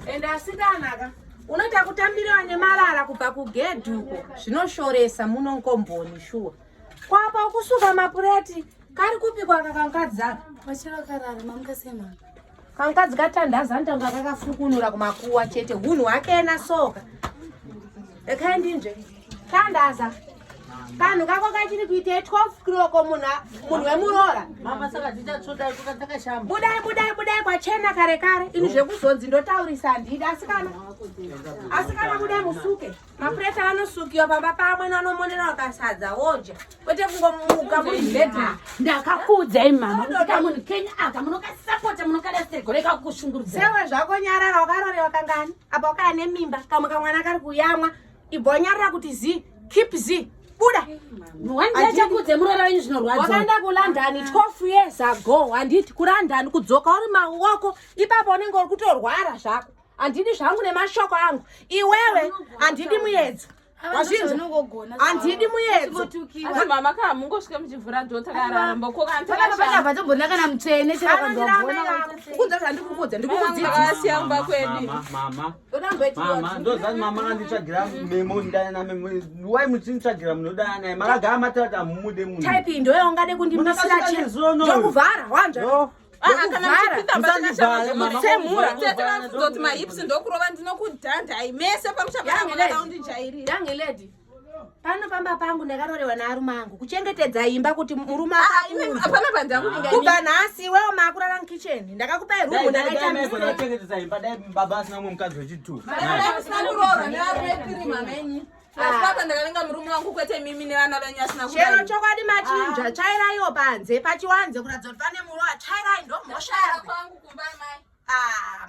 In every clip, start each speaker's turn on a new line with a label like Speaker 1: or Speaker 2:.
Speaker 1: Enda asikanaka. Unoita kutambira nemarara kubva kugedhi uko. Zvinoshoresa muno Nkomboni shuwa. Kwapa ukusuka mapureti kari kupikwa kakangadzaka.
Speaker 2: Wachira karara mamukasema.
Speaker 1: Kankadzi katandaza ndanga kakafukunura kumakuwa chete hunhu hake ena soka. Ekaindinje. Tandaza. Kanhu kako kachiri kuite 12 kiloko munhu wemurora.
Speaker 3: Mama saka dzichatsvoda kukatakashamba.
Speaker 1: Budai kwachena kare. Ini zvekuzonzi ndotaurisa ndida asikana. Asikana budai musuke. Mapureta anosukiwa pamba pamwe anomonera wakasadza woja. Kwete kungomuka muzibhedha.
Speaker 2: Ndakakudza mama kuti munhu Kenya aka munokasapota munokadasirwa reka kukushungurudza.
Speaker 1: Sewe zvako nyarara wakarorewa kangani? Apa wakaya nemimba kamwe kamwana kari kuyamwa. Ibonyarara kuti zi keep zi. Buda.
Speaker 2: Wanje chakudze murora wenyu zvinorwadza.
Speaker 1: Wakaenda kuLondon 12 years ago. Anditi kuLondon kudzoka uri maoko ipapo unenge uri kutorwara zvako. Andidi zvangu nemashoko angu. Iwewe andidi muyedzo. Wazvinzi andidi muyedzo.
Speaker 4: Asi mama kama mungosvika muchivhura dhota karamba ko
Speaker 2: Paka patombona kana mutsvene chero kanzobona.
Speaker 1: Kudza zvandikukudza
Speaker 4: ndikudzidzisa mba kwedu.
Speaker 3: Mama ndozani mama anditsvagira memo ndana memo. Wai muchinitsvagira munoda naye makagara matata mumude munhu.
Speaker 1: Type ndoyo ungade kundimisira chinhu. Ndokuvhara wanja.
Speaker 4: Kana mchipita mahips ndokurova ndinokudhanda aimese pamuchabaundinjairira.
Speaker 1: Young lady. Pano pamba pangu ndakarorewa narume angu kuchengetedza imba kuti murume
Speaker 4: apana pandangu
Speaker 1: kubva nhasi wewe makurara mukitchen ndakakupa room ndakaita
Speaker 3: ndakachengetedza imba dai baba asina mukadzi wechitu.
Speaker 4: Papa ndakalenga murume wangu kwete mimi nevana venyu asina kuda.
Speaker 1: Chero chokwadi machinja chairaiwo panze pachiwanze kuratidza kuti pane murowa chairai ndomhosva
Speaker 4: kwangu kumba mai.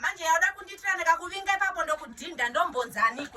Speaker 1: Manje yauda kunditira ndikakuvinga ipapo ndokudhinda ndombonzanikwe.